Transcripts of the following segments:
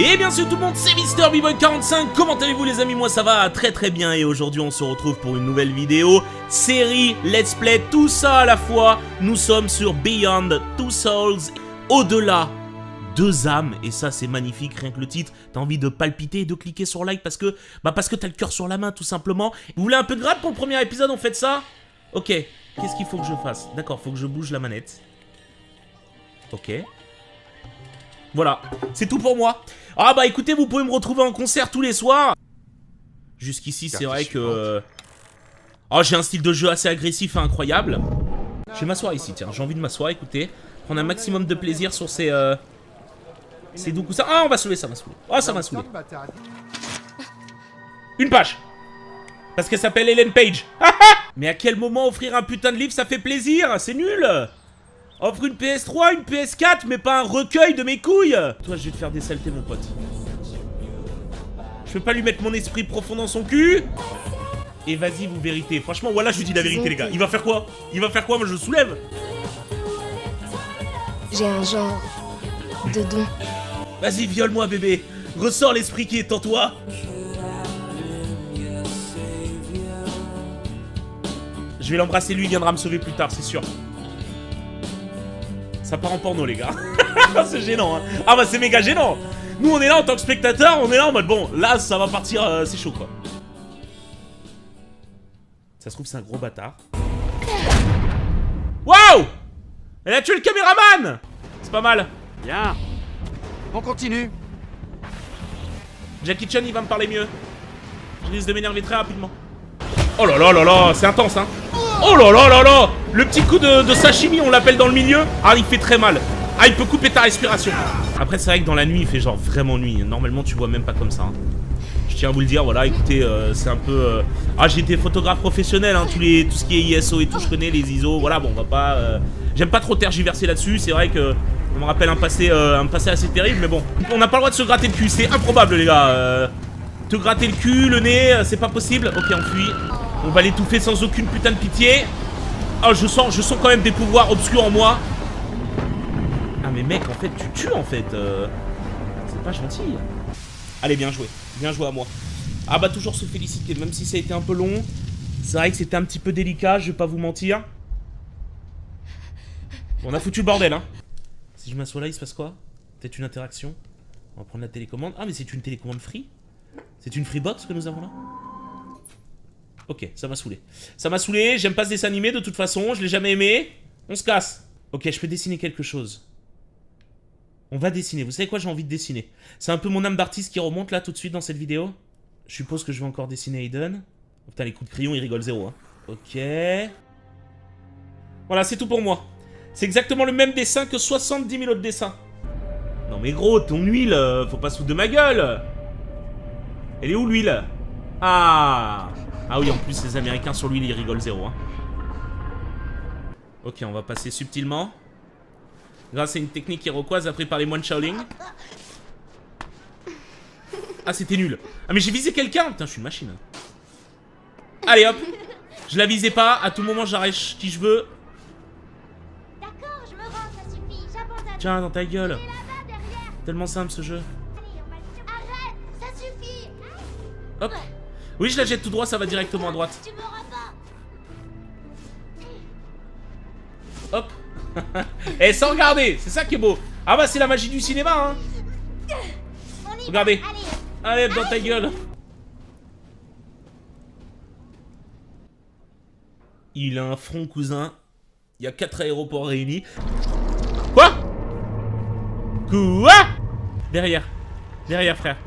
Et bien sûr tout le monde, c'est MrBboy45, comment allez-vous les amis? Moi ça va très très bien et aujourd'hui on se retrouve pour une nouvelle vidéo, série, let's play, tout ça à la fois. Nous sommes sur Beyond Two Souls, au-delà deux âmes, et ça c'est magnifique, rien que le titre, t'as envie de palpiter et de cliquer sur like parce que t'as le cœur sur la main tout simplement. Vous voulez un peu de grade pour le premier épisode, on fait ça? Ok, qu'est-ce qu'il faut que je fasse? D'accord, faut que je bouge la manette. Ok. Voilà, c'est tout pour moi. Ah bah écoutez, vous pouvez me retrouver en concert tous les soirs. Jusqu'ici c'est vrai que... Oh, j'ai un style de jeu assez agressif et incroyable. Je vais m'asseoir ici, tiens, j'ai envie de m'asseoir, écoutez. Prendre un maximum de plaisir sur ces doux coussins. Ah, on va saouler, ça m'a saoulé. Oh, ça m'a saoulé. Une page. Parce qu'elle s'appelle Ellen Page. Mais à quel moment offrir un putain de livre, ça fait plaisir? C'est nul. Offre une PS3, une PS4, mais pas un recueil de mes couilles. Toi, je vais te faire des saletés, mon pote. Je peux pas lui mettre mon esprit profond dans son cul. Et vas-y, vous vérité. Franchement, voilà, je lui dis la vérité, les gars. Il va faire quoi? Il va faire quoi? Moi, je le soulève. J'ai un genre de don. Vas-y, viole-moi, bébé. Ressors l'esprit qui est en toi. Je vais l'embrasser, lui, il viendra me sauver plus tard, c'est sûr. Ça part en porno, les gars. C'est gênant, hein. Ah bah c'est méga gênant. Nous, on est là en tant que spectateur, on est là en mode, bon, là, ça va partir, c'est chaud, quoi. Ça se trouve, c'est un gros bâtard. Waouh! Elle a tué le caméraman! C'est pas mal. Bien. On continue. Jackie Chan, il va me parler mieux. Je risque de m'énerver très rapidement. Oh là là là là, c'est intense, hein. Oh là là là là. Le petit coup de sashimi, on l'appelle dans le milieu. Ah, il fait très mal. Ah, il peut couper ta respiration. Après, c'est vrai que dans la nuit, il fait genre vraiment nuit. Normalement, tu vois même pas comme ça, hein. Je tiens à vous le dire, voilà, écoutez, c'est un peu... Ah, j'ai été photographe professionnel, hein, tout ce qui est ISO et tout, je connais les ISO, voilà, bon, on va pas... J'aime pas trop tergiverser là-dessus, c'est vrai que... On me rappelle un passé assez terrible, mais bon. On n'a pas le droit de se gratter le cul, c'est improbable, les gars. Te gratter le cul, le nez, c'est pas possible. Ok, on fuit. On va l'étouffer sans aucune putain de pitié. Oh, je sens quand même des pouvoirs obscurs en moi. Ah, mais mec, en fait, tu tues, en fait. C'est pas gentil. Allez, bien joué. Bien joué à moi. Ah bah, toujours se féliciter, même si ça a été un peu long. C'est vrai que c'était un petit peu délicat, je vais pas vous mentir. Bon, on a foutu le bordel, hein. Si je m'assois là, il se passe quoi? Peut-être une interaction. On va prendre la télécommande. Ah, mais c'est une télécommande free? C'est une freebox que nous avons là? Ok, ça m'a saoulé. Ça m'a saoulé, j'aime pas ce dessin animé de toute façon, je l'ai jamais aimé. On se casse. Ok, je peux dessiner quelque chose. On va dessiner. Vous savez quoi, j'ai envie de dessiner. C'est un peu mon âme d'artiste qui remonte là tout de suite dans cette vidéo. Je suppose que je vais encore dessiner Aiden. Oh, putain, les coups de crayon, ils rigolent zéro, hein. Ok. Voilà, c'est tout pour moi. C'est exactement le même dessin que 70 000 autres dessins. Non mais gros, ton huile, faut pas se foutre de ma gueule. Elle est où l'huile? Ah oui, en plus les Américains sur l'huile, ils rigolent zéro, hein. Ok, on va passer subtilement. Grâce à une technique iroquoise apprise par les moines Shaolin. Ah, c'était nul. Ah mais j'ai visé quelqu'un. Putain, je suis une machine. Allez hop. Je la visais pas, à tout moment j'arrache qui je veux. Tiens, dans ta gueule. Tellement simple ce jeu. Arrête, ça suffit. Hop. Oui, je la jette tout droit, ça va directement à droite. Tu m'auras pas. Hop. Et sans regarder, c'est ça qui est beau. Ah bah c'est la magie du cinéma, hein. Regardez. Allez, dans ta gueule. Il a un front, cousin. Il y a 4 aéroports réunis. Quoi? Quoi? Derrière. Derrière, frère.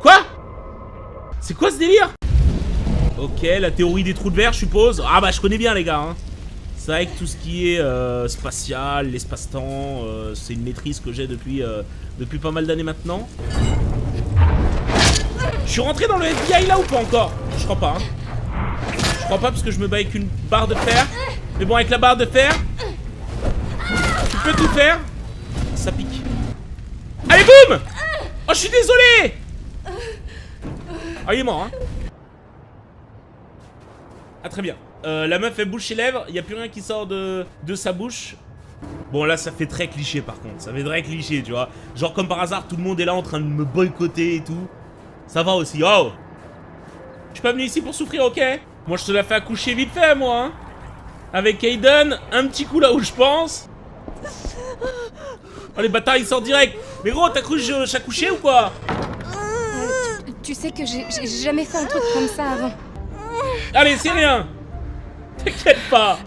Quoi? C'est quoi ce délire? Ok, la théorie des trous de verre, je suppose. Ah bah, je connais bien, les gars, hein. C'est vrai que tout ce qui est spatial, l'espace-temps, c'est une maîtrise que j'ai depuis pas mal d'années maintenant. Je suis rentré dans le FBI, là, ou pas encore? Je crois pas, hein. Je crois pas, parce que je me bats avec une barre de fer. Mais bon, avec la barre de fer, tu peux tout faire. Ça pique. Allez, boum! Oh, je suis désolé! Ah, il est mort, hein. Ah, très bien. La meuf, elle bouge ses lèvres. Il n'y a plus rien qui sort de sa bouche. Bon, là, ça fait très cliché, par contre. Ça fait très cliché, tu vois. Genre, comme par hasard, tout le monde est là en train de me boycotter et tout. Ça va aussi. Oh! Je suis pas venu ici pour souffrir, ok? Moi, je te la fais accoucher vite fait, moi, hein. Avec Aiden, un petit coup là où je pense. Oh, les bâtards, ils sortent direct. Mais gros, t'as cru que j'accouchais ou quoi? Tu sais que j'ai jamais fait un truc comme ça avant. Allez, c'est rien. T'inquiète pas.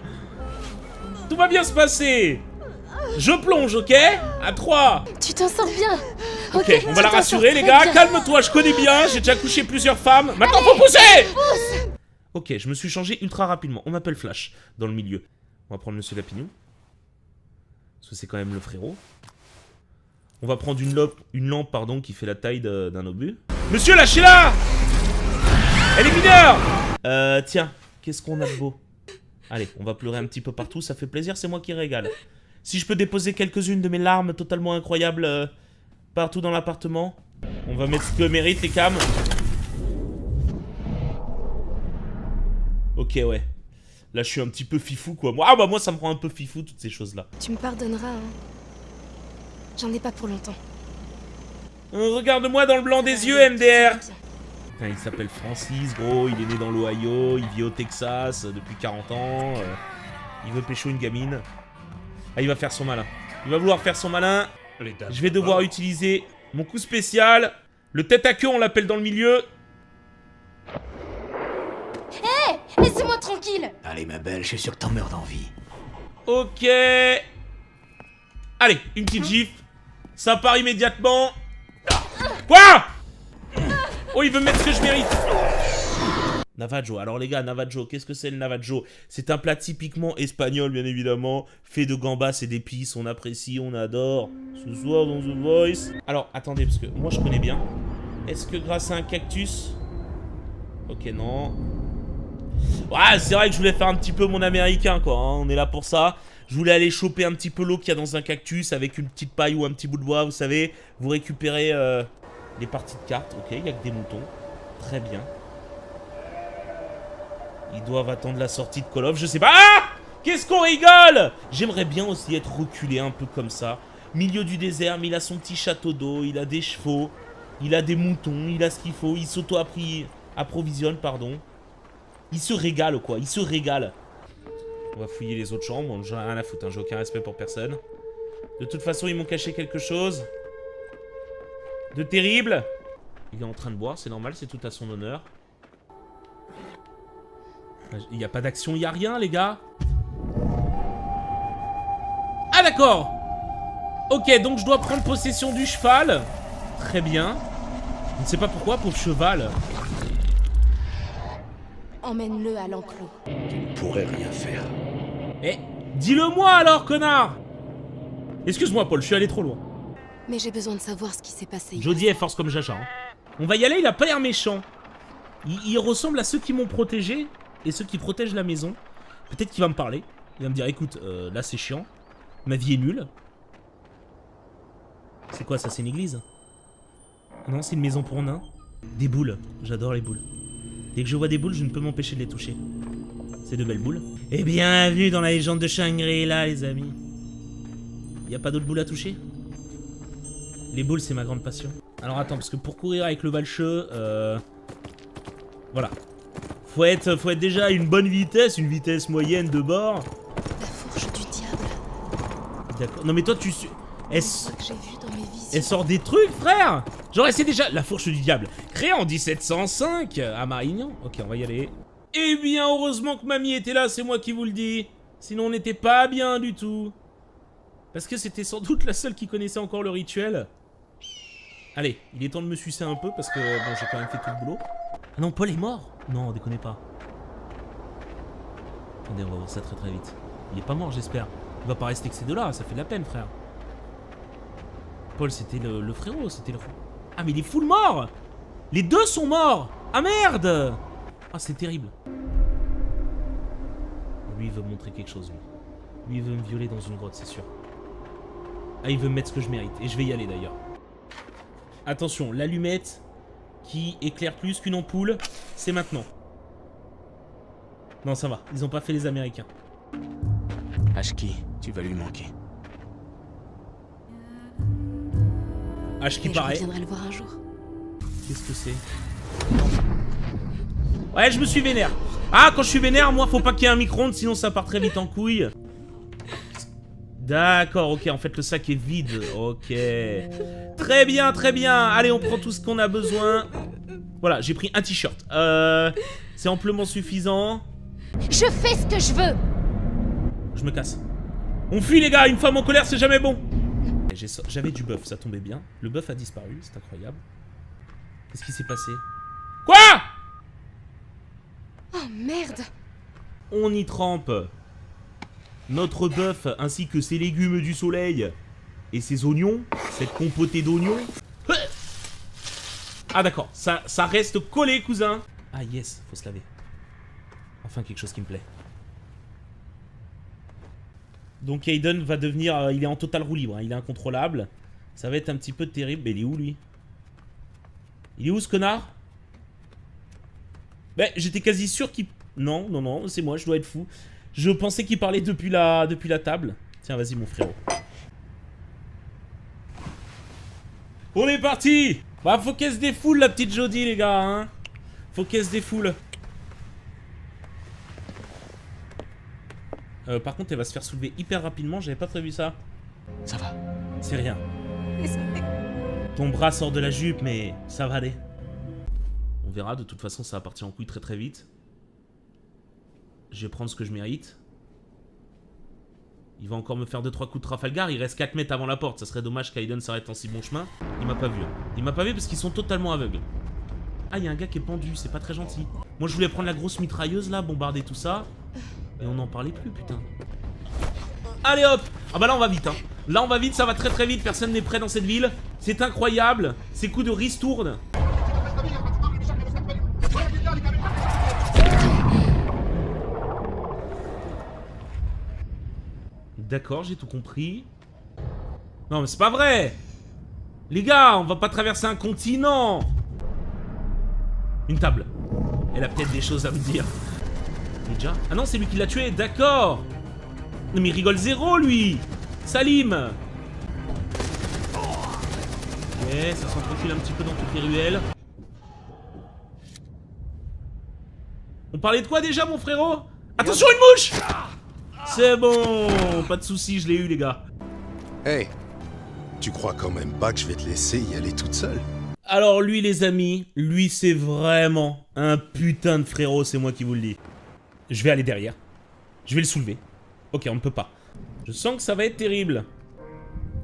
Tout va bien se passer. Je plonge, ok? À 3. Tu t'en sors bien. Ok, on va la rassurer, les gars. Calme-toi, je connais bien. J'ai déjà couché plusieurs femmes. Maintenant, faut pousser. Ok, je me suis changé ultra rapidement. On m'appelle Flash dans le milieu. On va prendre Monsieur Lapignon. Parce que c'est quand même le frérot. On va prendre une lampe pardon, qui fait la taille d'un obus. Monsieur, lâchez-la! Elle est mineure! Tiens, qu'est-ce qu'on a de beau? Allez, on va pleurer un petit peu partout, ça fait plaisir, c'est moi qui régale. Si je peux déposer quelques-unes de mes larmes totalement incroyables partout dans l'appartement. On va mettre ce que méritent les cams. Ok, ouais. Là, je suis un petit peu fifou, quoi. Ah bah moi, ça me rend un peu fifou, toutes ces choses-là. Tu me pardonneras, hein. J'en ai pas pour longtemps. Regarde-moi dans le blanc des yeux, MDR. Putain, il s'appelle Francis, gros, il est né dans l'Ohio, il vit au Texas depuis 40 ans. Il veut pécho une gamine. Ah, il va faire son malin. Il va vouloir faire son malin. Je vais devoir utiliser mon coup spécial. Le tête à queue, on l'appelle dans le milieu. Hé, laissez-moi tranquille. Allez, ma belle, je suis sûr que t'en meurs d'envie. Ok. Allez, une petite gifle. Ça part immédiatement. Quoi? Oh, il veut me mettre ce que je mérite. Navajo. Alors les gars, Navajo, qu'est-ce que c'est le Navajo? C'est un plat typiquement espagnol, bien évidemment. Fait de gambas et d'épices. On apprécie, on adore. Ce soir dans The Voice. Alors, attendez, parce que moi je connais bien. Est-ce que grâce à un cactus... Ok, non. Ouais, c'est vrai que je voulais faire un petit peu mon américain, quoi. Hein. On est là pour ça. Je voulais aller choper un petit peu l'eau qu'il y a dans un cactus avec une petite paille ou un petit bout de bois, vous savez. Vous récupérez les parties de cartes. Ok, il n'y a que des moutons. Très bien. Ils doivent attendre la sortie de Call of, je sais pas. Ah! Qu'est-ce qu'on rigole! J'aimerais bien aussi être reculé un peu comme ça. Milieu du désert, mais il a son petit château d'eau, il a des chevaux, il a des moutons, il a ce qu'il faut, il s'auto-approvisionne, pardon. Il se régale, quoi, il se régale. On va fouiller les autres chambres, bon, j'en ai rien à foutre, hein, j'ai aucun respect pour personne. De toute façon, ils m'ont caché quelque chose de terrible. Il est en train de boire, c'est normal, c'est tout à son honneur. Il n'y a pas d'action, il n'y a rien, les gars. Ah, d'accord. Ok, donc je dois prendre possession du cheval. Très bien. Je ne sais pas pourquoi, pauvre cheval. Emmène-le à l'enclos. Tu ne pourrais rien faire. Eh, dis-le-moi alors, connard. Excuse-moi, Paul, je suis allé trop loin. Mais j'ai besoin de savoir ce qui s'est passé. Jody est force comme Jaja. Hein. On va y aller, il a pas l'air méchant. Il ressemble à ceux qui m'ont protégé et ceux qui protègent la maison. Peut-être qu'il va me parler. Il va me dire, écoute, là c'est chiant. Ma vie est nulle. C'est quoi ça, c'est une église? Non, c'est une maison pour nains. Des boules, j'adore les boules. Dès que je vois des boules, je ne peux m'empêcher de les toucher. C'est de belles boules. Et bienvenue dans la légende de Shangri-La, les amis. Y a pas d'autres boules à toucher? Les boules, c'est ma grande passion. Alors attends, parce que pour courir avec le valcheux, voilà. Faut être déjà à une bonne vitesse, une vitesse moyenne de bord. La fourche du diable. D'accord. Non mais toi, tu... C'est que j'ai vu dans mes visions. Elle sort des trucs, frère. Genre, c'est déjà la fourche du diable. Créée en 1705 à Marignan. Ok, on va y aller. Eh bien, heureusement que mamie était là, c'est moi qui vous le dis. Sinon, on n'était pas bien du tout. Parce que c'était sans doute la seule qui connaissait encore le rituel. Allez, il est temps de me sucer un peu parce que bon, j'ai quand même fait tout le boulot. Ah non, Paul est mort. Non, déconnez pas. Attendez, on va voir ça très très vite. Il est pas mort, j'espère. Il va pas rester que ces deux-là, ça fait de la peine, frère. Paul, c'était le frérot, c'était le... Ah, mais il est full mort. Les deux sont morts. Ah, merde. Ah, c'est terrible. Lui, il veut me montrer quelque chose, lui. Lui, il veut me violer dans une grotte, c'est sûr. Ah, il veut me mettre ce que je mérite. Et je vais y aller, d'ailleurs. Attention, l'allumette qui éclaire plus qu'une ampoule, c'est maintenant. Non, ça va. Ils ont pas fait les Américains. Ashki, tu vas lui manquer. H qui Mais je paraît. reviendrai le voir un jour. Qu'est-ce que c'est? Ouais, je me suis vénère. Ah, quand je suis vénère, moi, faut pas qu'il y ait un micro-ondes, sinon ça part très vite en couille. D'accord, ok, en fait, le sac est vide. Ok. Très bien, très bien. Allez, on prend tout ce qu'on a besoin. Voilà, j'ai pris un t-shirt. C'est amplement suffisant. Je fais ce que je veux. Je me casse. On fuit, les gars, une femme en colère, c'est jamais bon. J'avais du bœuf, ça tombait bien. Le bœuf a disparu, c'est incroyable. Qu'est-ce qui s'est passé? Quoi? Oh merde. On y trempe notre bœuf ainsi que ses légumes du soleil et ses oignons, cette compotée d'oignons. Ah d'accord, ça reste collé, cousin. Ah yes, faut se laver. Enfin quelque chose qui me plaît. Donc Aiden va devenir... il est en total roue libre, hein, il est incontrôlable. Ça va être un petit peu terrible. Mais il est où lui? Il est où ce connard? Ben j'étais quasi sûr qu'il... Non, non, non, c'est moi, je dois être fou. Je pensais qu'il parlait depuis la table. Tiens, vas-y mon frérot. On est parti. Bah faut qu'elle se défoule la petite Jodie les gars, hein. Faut qu'elle se défoule. Par contre elle va se faire soulever hyper rapidement, j'avais pas prévu ça. Ça va. C'est rien. Ton bras sort de la jupe mais ça va aller. On verra, de toute façon ça va partir en couille très très vite. Je vais prendre ce que je mérite. Il va encore me faire 2-3 coups de Trafalgar. Il reste 4 mètres avant la porte. Ça serait dommage qu'Aiden s'arrête en si bon chemin. Il m'a pas vu. Il m'a pas vu parce qu'ils sont totalement aveugles. Ah, il y a un gars qui est pendu. C'est pas très gentil. Moi, je voulais prendre la grosse mitrailleuse là, bombarder tout ça. Et on n'en parlait plus, putain. Allez hop. Ah bah là, on va vite, hein. Là, on va vite. Ça va très très vite. Personne n'est prêt dans cette ville. C'est incroyable. Ces coups de ristourne. D'accord, j'ai tout compris. Non, mais c'est pas vrai! Les gars, on va pas traverser un continent! Une table. Elle a peut-être des choses à me dire. Déjà? Ah non, c'est lui qui l'a tué, d'accord! Non, mais il rigole zéro, lui! Salim! Ok, ça s'entrecule un petit peu dans toutes les ruelles. On parlait de quoi déjà, mon frérot? Attention, une mouche! C'est bon, pas de soucis, je l'ai eu les gars. Hey, tu crois quand même pas que je vais te laisser y aller toute seule? Alors lui les amis, lui c'est vraiment un putain de frérot, c'est moi qui vous le dis. Je vais aller derrière. Je vais le soulever. Ok, on ne peut pas. Je sens que ça va être terrible.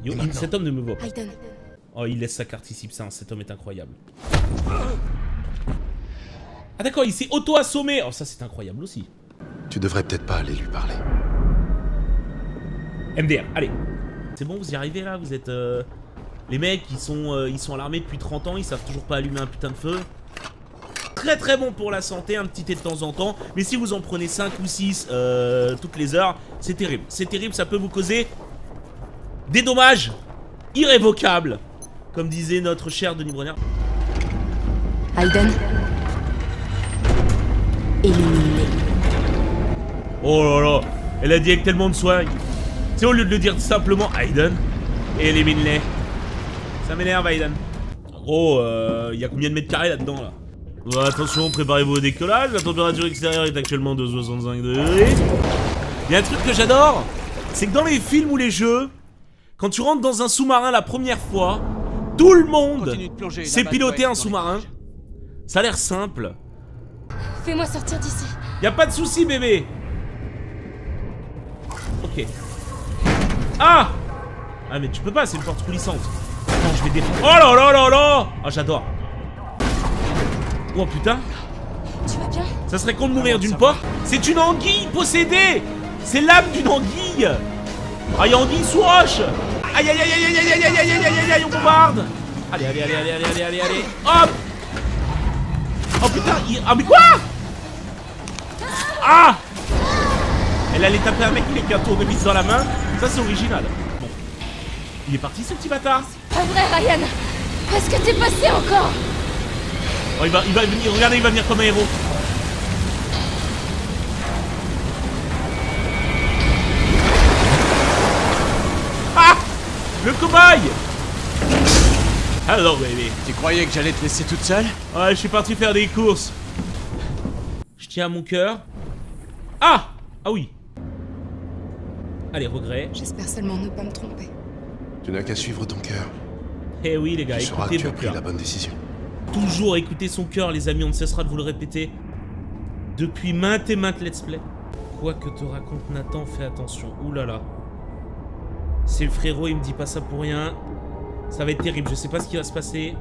Yo, cet homme ne me voit pas. Aiden. Oh, il laisse sa carte ici, putain, cet homme est incroyable. Ah d'accord, il s'est auto-assommé. Oh ça c'est incroyable aussi. Tu devrais peut-être pas aller lui parler. MDR, allez. C'est bon, vous y arrivez là? Vous êtes... Les mecs, ils sont à l'armée depuis 30 ans, ils savent toujours pas allumer un putain de feu. Très très bon pour la santé, un petit thé de temps en temps. Mais si vous en prenez 5 ou 6 toutes les heures, c'est terrible. C'est terrible, ça peut vous causer des dommages irrévocables. Comme disait notre cher Denis Brenner. Aiden. Éliminé. Oh là là, elle a dit avec tellement de soin. Tu sais, au lieu de le dire simplement Aiden, élimine-les. Ça m'énerve, Aiden. En gros, il y a combien de mètres carrés là-dedans là? Attention, préparez-vous au décollage. La température extérieure est actuellement de 65 degrés. Il y a un truc que j'adore, c'est que dans les films ou les jeux, quand tu rentres dans un sous-marin la première fois, tout le monde sait piloter un sous-marin. Ça a l'air simple. Fais-moi sortir d'ici. Y a pas de souci, bébé. Ok. Ah! Ah mais tu peux pas, c'est une porte coulissante. Attends, je vais défendre. Oh là là là là! Ah j'adore. Oh putain. Tu vas bien? Ça serait con de mourir d'une porte. C'est une anguille possédée. C'est l'âme d'une anguille. Aïe anguille sous roche. Aïe aïe aïe aïe aïe aïe aïe aïe aïe aïe aïe aïe, on bombarde. Allez allez allez allez allez allez allez. Hop. Oh putain, ah mais quoi? Ah! Elle allait taper un mec avec un tournevis dans la main. Ça c'est original. Bon. Il est parti ce petit bâtard. Pas vrai, Ryan. Est-ce que t'es passé encore? Oh, il va venir, regardez, il va venir comme un héros. Ah! Le cobaye! Alors, baby. Tu croyais que j'allais te laisser toute seule? Ouais, je suis parti faire des courses. Je tiens à mon cœur. Ah! Ah oui. Allez, regret. J'espère seulement ne pas me tromper. Tu n'as qu'à suivre ton cœur. Eh oui, les gars, Tu sauras que écoutez tu as vos pris cœurs. la bonne décision. Toujours écouter son cœur, les amis, on ne cessera de vous le répéter. Depuis maintes et maintes let's play. Quoi que te raconte Nathan, fais attention. Ouh là là. C'est le frérot, il me dit pas ça pour rien. Ça va être terrible, je sais pas ce qui va se passer.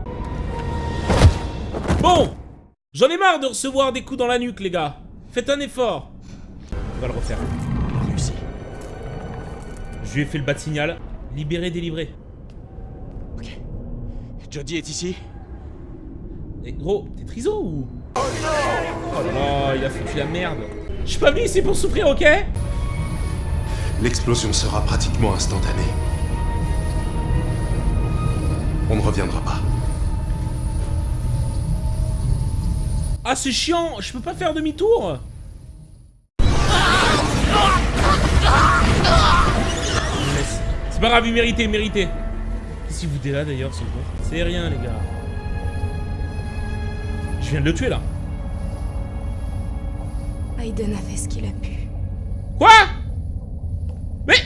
Bon! J'en ai marre de recevoir des coups dans la nuque, les gars. Faites un effort. On va le refaire. Réussi. Je lui ai fait le bas de signal. Libéré, délivré. Ok. Jodie est ici? Eh, gros, t'es triso ou... Oh là là, il a foutu la merde. Je suis pas venu ici pour souffrir, ok? L'explosion sera pratiquement instantanée. On ne reviendra pas. Ah, c'est chiant, je peux pas faire demi-tour. C'est pas grave, il méritait, il méritait. Qu'est-ce qu'il vous là d'ailleurs, ce con? C'est rien, les gars. Je viens de le tuer, là. Aiden a fait ce qu'il a pu. Quoi? Mais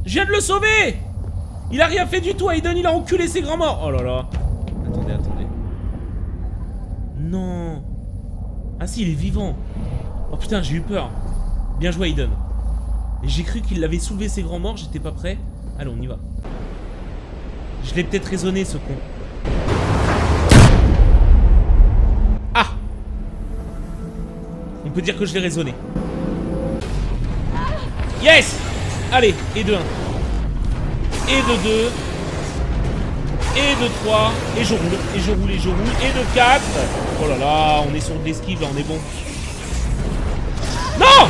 je viens de le sauver. Il a rien fait du tout, Aiden, il a enculé ses grands morts. Oh là là. Attendez, attendez. Non. Ah si, il est vivant. Oh putain, j'ai eu peur. Bien joué, Aiden. Et j'ai cru qu'il l'avait soulevé ses grands morts, j'étais pas prêt. Allez, on y va. Je l'ai peut-être raisonné, ce con. Ah! On peut dire que je l'ai raisonné. Yes! Allez, et de 1. Et de 2. Et de 3. Et je roule, et je roule, et je roule. Et de 4. Oh là là, on est sur de l'esquive, là, on est bon. Non!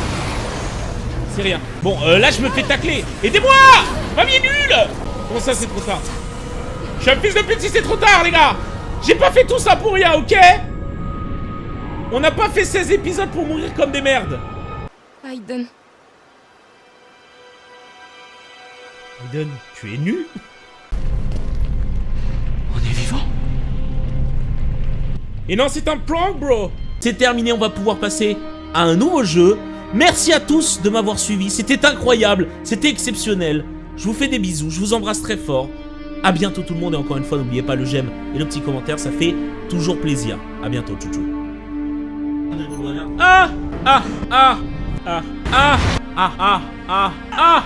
C'est rien. Bon, là, je me fais tacler. Aidez-moi! Ma vie est nulle! Comment ça, c'est trop tard? Je suis un fils de pute si c'est trop tard, les gars! J'ai pas fait tout ça pour rien, ok? On n'a pas fait 16 épisodes pour mourir comme des merdes. Aiden. Aiden, tu es nu? On est vivant? Et non, c'est un prank, bro. C'est terminé, on va pouvoir passer à un nouveau jeu. Merci à tous de m'avoir suivi, c'était incroyable, c'était exceptionnel. Je vous fais des bisous, je vous embrasse très fort. A bientôt tout le monde et encore une fois, n'oubliez pas le j'aime et le petit commentaire, ça fait toujours plaisir. A bientôt, tchou tchou. Ah ah ah ah ah ah ah ah ah.